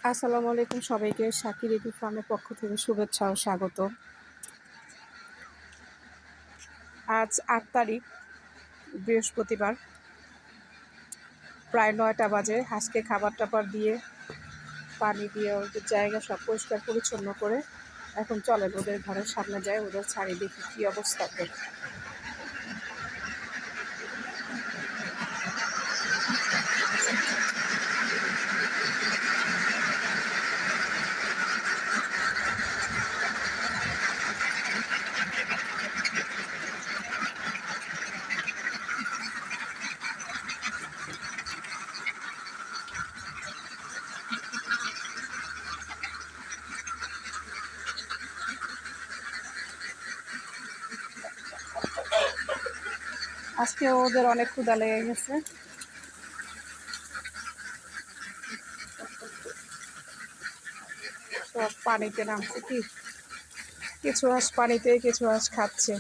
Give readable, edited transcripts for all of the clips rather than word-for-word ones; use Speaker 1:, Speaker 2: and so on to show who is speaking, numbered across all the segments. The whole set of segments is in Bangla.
Speaker 1: আসসালামু আলাইকুম সবাইকে। শাকির ইউটিউব ফার্মের পক্ষ থেকে শুভেচ্ছা ও স্বাগত। আজ ৮ তারিখ বৃহস্পতিবার, প্রায় ৯টা বাজে। হাঁসকে খাবার টাবার দিয়ে, পানি দিয়ে, ওদের জায়গা সব পরিষ্কার পরিচ্ছন্ন করে এখন চলেন ওদের ঘরের সামনে যায়, ওদের ছাড়ি দেখি কী অবস্থা ওদের। আজকে ওদের অনেক ক্ষুধা লেগে গেছে। সব পানিতে নামছে, কিছু হাঁস পানিতে, কিছু হাঁস খাচ্ছে।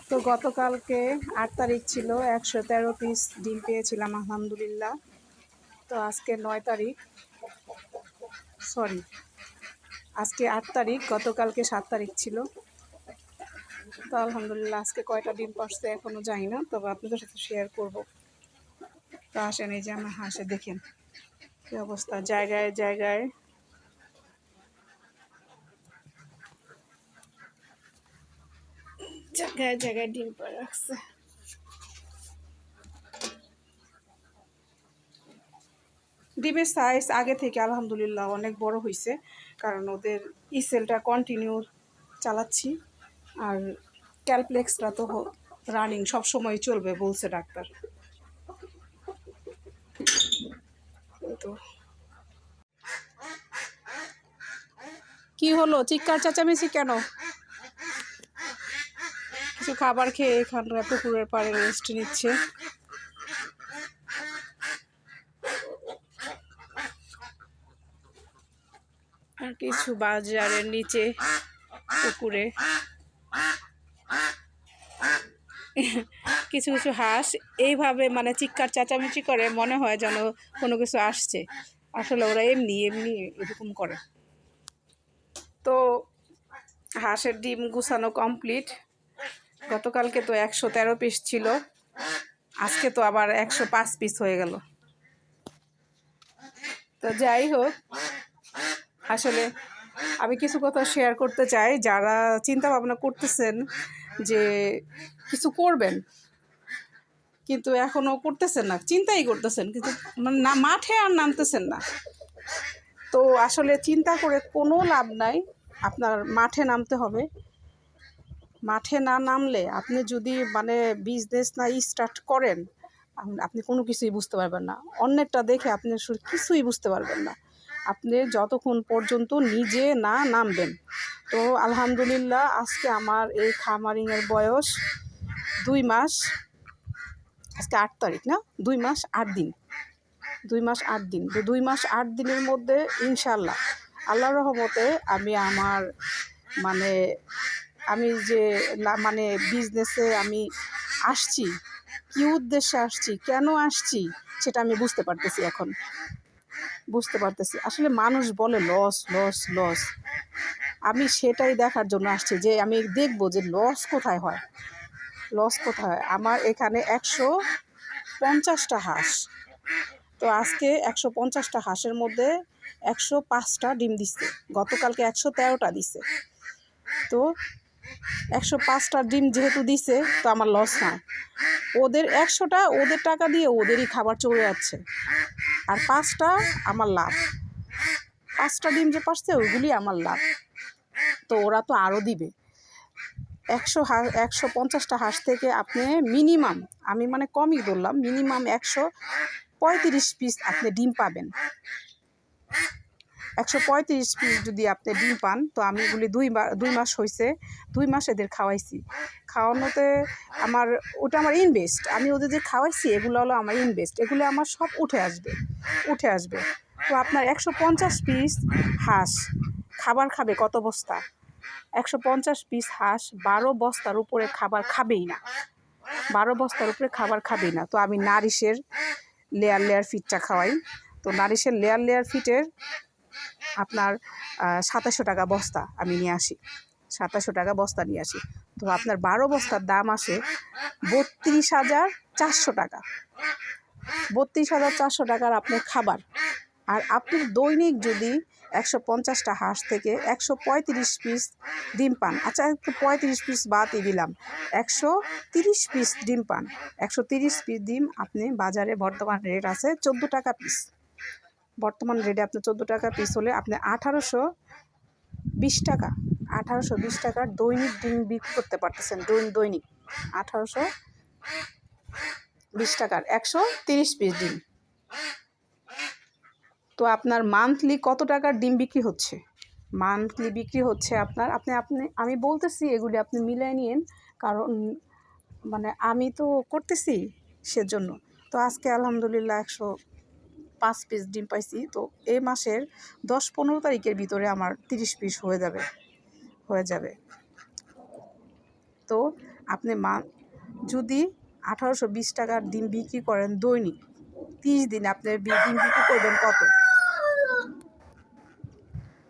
Speaker 1: তো গতকালকে ৮ তারিখ ছিল, 113 পিস ডিম পেয়েছিলাম আলহামদুলিল্লাহ। তো আজকে 9 তারিখ, আজকে 8 তারিখ, গতকালকে 7 তারিখ ছিল। তো আলহামদুলিল্লাহ আজকে কয়টা ডিম পারছে এখনও জানি না, তবে আপনাদের সাথে শেয়ার করব। তো আসেন, এই যে আমার হাঁসে দেখেন কী অবস্থা, জায়গায় জায়গায় জায়গায় জায়গায় ডিম পাড়ে রাখছে। ডিমের সাইজ আগে থেকে আলহামদুলিল্লাহ অনেক বড় হয়েছে, কারণ ওদের ইসেলটা কন্টিনিউ চালাচ্ছি, আর ক্যালপ্লেক্সটা তো রানিং সবসময় চলবে বলছে ডাক্তার। তো কি হলো, চিৎকার চেঁচামেচি কেন? কিছু খাবার খেয়ে এখানটা পুকুরের পাড়ে রেস্ট নিচ্ছে। আর কিছু বাজারের নিচে পুকুরে কিছু কিছু হাঁস এইভাবে মানে চিৎকার চেঁচামেচি করে, মনে হয় যেন কোনো কিছু আসছে, আসলে ওরা এমনি এমনি এরকম করে। তো হাঁসের ডিম গুছানো কমপ্লিট। গতকালকে তো 113 পিস ছিল, আজকে তো আবার 105 পিস হয়ে গেল। তো যাই হোক, আসলে আমি কিছু কথা শেয়ার করতে চাই। যারা চিন্তা ভাবনা করতেছেন যে কিছু করবেন, কিন্তু এখনো করতেছেন না, চিন্তাই করতেছেন কিন্তু না, মাঠে আর নামতেছেন না, তো আসলে চিন্তা করে কোনো লাভ নাই। আপনার মাঠে নামতে হবে। মাঠে না নামলে আপনি যদি মানে বিজনেস না স্টার্ট করেন, আপনি কোনো কিছুই বুঝতে পারবেন না। অন্যেরটা দেখে আপনি কিছুই বুঝতে পারবেন না, আপনি যতক্ষণ পর্যন্ত নিজে না নামবেন। তো আলহামদুলিল্লাহ আজকে আমার এই খামারিংয়ের বয়স 2 মাস। আজকে 8 তারিখ না, 2 মাস 8 দিন, 2 মাস 8 দিন। তো 2 মাস 8 দিনের মধ্যে ইনশাল্লাহ আল্লাহর রহমতে আমি আমার মানে আমি যে মানে বিজনেসে আমি আসছি, কী উদ্দেশ্যে আসছি, কেন আসছি, সেটা আমি বুঝতে পারতেছি। এখন বুঝতে পারতেছি আসলে মানুষ বলে লস লস লস, আমি সেটাই দেখার জন্য আসছি, যে আমি দেখবো যে লস কোথায় হয়, লস কোথায় হয়। আমার এখানে 150টা হাঁস। তো আজকে 150টা হাঁসের মধ্যে 105টা ডিম দিচ্ছে, গতকালকে 113টা দিছে। তো 105টা ডিম যেহেতু দিছে, তো আমার লস না। ওদের 100টা ওদের টাকা দিয়ে ওদেরই খাবার চলে যাচ্ছে, আর 5টা আমার লাভ। 5টা ডিম যে পারছে ওইগুলি আমার লাভ। তো ওরা তো আরও দিবে। 150টা হাঁস থেকে আপনি মিনিমাম, আমি মানে কমই ধরলাম, মিনিমাম 135 পিস আপনি ডিম পাবেন। 135 পিস যদি আপনি ডিম পান, তো আমি এগুলি 2 মাস হয়েছে, 2 মাস এদের খাওয়াইছি। খাওয়ানোতে আমার ওটা আমার ইনভেস্ট, আমি ওদের যে খাওয়াইছি এগুলো হলো আমার ইনভেস্ট, এগুলো আমার সব উঠে আসবে। তো আপনার 150 পিস হাঁস খাবার খাবে কত বস্তা? 150 পিস হাঁস 12 বস্তার উপরে খাবার খাবেই না। 12 বস্তার উপরে খাবার খাবেই না। তো আমি নারিশের লেয়ার ফিডটা খাওয়াই। তো নারিশের লেয়ার ফিডের আপনার 2700 টাকা বস্তা আমি নিয়ে আসি, 2700 টাকা বস্তা নিয়ে আসি। তো আপনার 12 বস্তার দাম আসে 32,400 টাকা। 32,400 টাকার আপনার খাবার। আর আপনি দৈনিক যদি 150টা হাঁস থেকে 135 পিস ডিম পান, আচ্ছা একটু 35 পিস বাদই দিলাম, 130 পিস ডিম পান। 130 পিস ডিম আপনি বাজারে বর্তমান রেট আছে 14 টাকা পিস। বর্তমান রেটে আপনার 14 টাকা পিস হলে আপনি 1820 টাকা, 1820 টাকার দৈনিক ডিম বিক্রি করতে পারতেছেন। দৈনিক 1820 টাকার 130 পিস ডিম। তো আপনার মান্থলি কত টাকার ডিম বিক্রি হচ্ছে? মান্থলি বিক্রি হচ্ছে আপনার, আমি বলতেছি এগুলি আপনি মিলিয়ে নিন, কারণ মানে আমি তো করতেছি সেজন্য। তো আজকে আলহামদুলিল্লাহ 105 পিস ডিম পাইছি। তো এই মাসের 10-15 তারিখের ভিতরে আমার 30 পিস হয়ে যাবে। তো আপনি যদি 1820 টাকার ডিম বিক্রি করেন দৈনিক, 30 দিনে আপনি ডিম বিক্রি করবেন কত?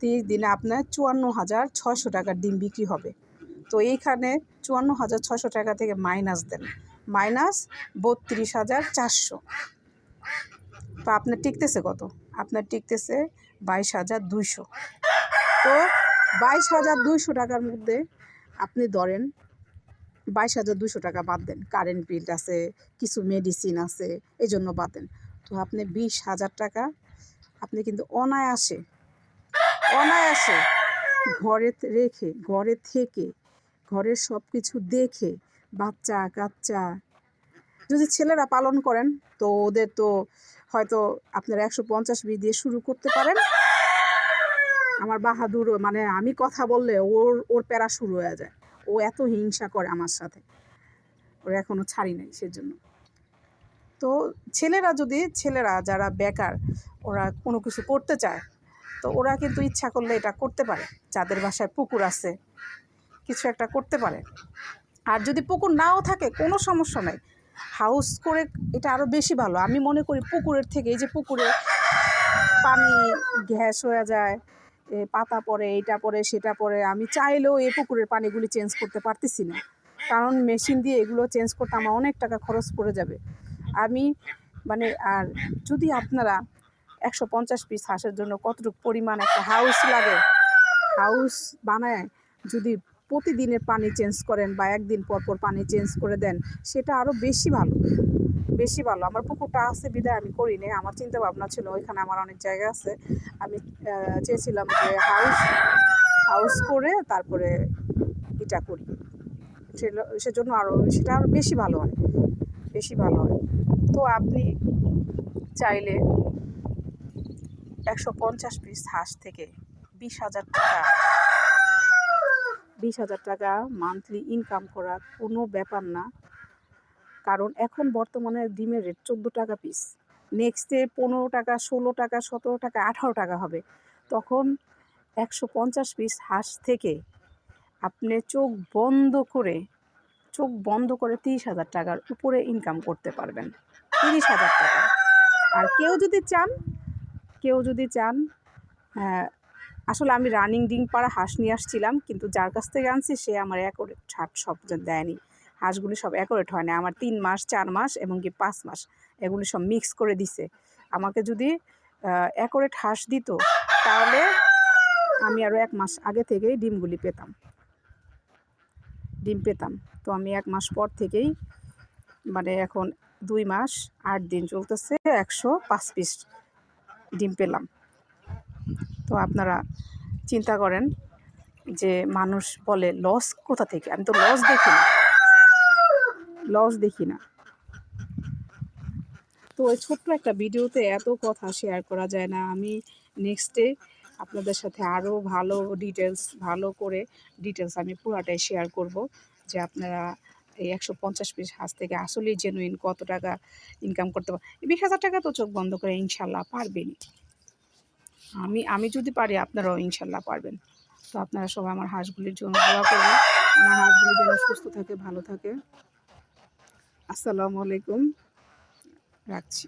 Speaker 1: 30 দিনে আপনার 54,600 টাকার ডিম বিক্রি হবে। তো এইখানে 54,600 টাকা থেকে মাইনাস দেন, মাইনাস 32,400। তো আপনার টিকতেছে কত? আপনার টিকতেছে 22,200। তো 22,200 টাকার মধ্যে আপনি ধরেন 22,200 টাকা বাদ দেন, কারেন্ট বিল আছে, কিছু মেডিসিন আছে, এই জন্য বাদ দেন। তো আপনি 20,000 টাকা আপনি কিন্তু অনায়াসে ঘরে থেকে ঘরের সব কিছু দেখে, বাচ্চা কাচ্চা যদি ছেলেরা পালন করেন তো ওদের তো হয়তো আপনারা 150 বিষ দিয়ে শুরু করতে পারেন। আমার বাহাদুর, মানে আমি কথা বললে ওর প্যারা শুরু হয়ে যায়। ও এত হিংসা করে আমার সাথে, ওর এখনো ছাড়ি নাই সেজন্য। তো ছেলেরা যারা বেকার, ওরা কোনো কিছু করতে চায়, তো ওরা কিন্তু ইচ্ছা করলে এটা করতে পারে। যাদের বাসায় পুকুর আছে কিছু একটা করতে পারে। আর যদি পুকুর নাও থাকে কোনো সমস্যা নাই, হাউস করে এটা আরও বেশি ভালো। আমি মনে করি পুকুরের থেকে, এই যে পুকুরে পানি গ্যাস হয়ে যায়, পাতা পড়ে, এইটা পড়ে সেটা পড়ে, আমি চাইলেও এই পুকুরের পানিগুলি চেঞ্জ করতে পারতেছি না, কারণ মেশিন দিয়ে এগুলো চেঞ্জ করতে আমার অনেক টাকা খরচ পড়ে যাবে। আর যদি আপনারা 150 পিস হাঁসের জন্য কতটুকু পরিমাণ একটা হাউস লাগে, হাউস বানায় যদি প্রতিদিনের পানি চেঞ্জ করেন বা একদিন পর পানি চেঞ্জ করে দেন, সেটা আরও বেশি ভালো। আমার পুকুরটা আছে বিদায় আমি করি নি। আমার চিন্তা ভাবনা ছিল, ওইখানে আমার অনেক জায়গা আছে, আমি চেয়েছিলাম যে হাউস করে তারপরে এটা করি, সেজন্য সেটা আরও বেশি ভালো হয়। তো আপনি চাইলে 150 পিস হাঁস থেকে 20,000 টাকা মান্থলি ইনকাম করা কোনো ব্যাপার না। কারণ এখন বর্তমানে ডিমের রেট 14 টাকা পিস, নেক্সটে 15 টাকা, 16 টাকা, 17 টাকা, 18 টাকা হবে। তখন 150 পিস হাঁস থেকে আপনি চোখ বন্ধ করে 30,000 টাকার উপরে ইনকাম করতে পারবেন, 30,000 টাকা। আর কেউ যদি চান আসলে আমি রানিং ডিম পাড়া হাঁস নিয়ে আসছিলাম, কিন্তু যার কাছ থেকে আনছি সে আমার অ্যাকুরেট ছাড় সব দেয়নি। হাঁসগুলি সব অ্যাকুরেট হয় না, আমার 3 মাস, 4 মাস এবং কি 5 মাস এগুলি সব মিক্স করে দিছে। আমাকে যদি অ্যাকুরেট হাঁস দিত তাহলে আমি আরও 1 মাস আগে থেকেই ডিমগুলি পেতাম। তো আমি 1 মাস পর থেকেই, মানে এখন 2 মাস 8 দিন চলতেছে, 105 পিস ডিম পেলাম। তো আপনারা চিন্তা করেন যে মানুষ বলে লস কোথা থেকে? আমি তো লস দেখি না। তো ওই ছোট্ট একটা ভিডিওতে এত কথা শেয়ার করা যায় না। আমি নেক্সটে আপনাদের সাথে আরও ভালো করে ডিটেলস আমি পুরাটাই শেয়ার করব, যে আপনারা এই 150 পিস হাঁস থেকে আসলেই জেনুইন কত টাকা ইনকাম করতে পারেন। 20,000 টাকা তো চোখ বন্ধ করে ইনশাল্লাহ পারবেনই। আমি যদি পারি আপনারাও ইনশাল্লাহ পারবেন। তো আপনারা সবাই আমার হাঁসগুলির জন্য দোয়া করবেন, আমার হাঁসগুলি যেন সুস্থ থাকে, ভালো থাকে। আসসালামু আলাইকুম, রাখছি।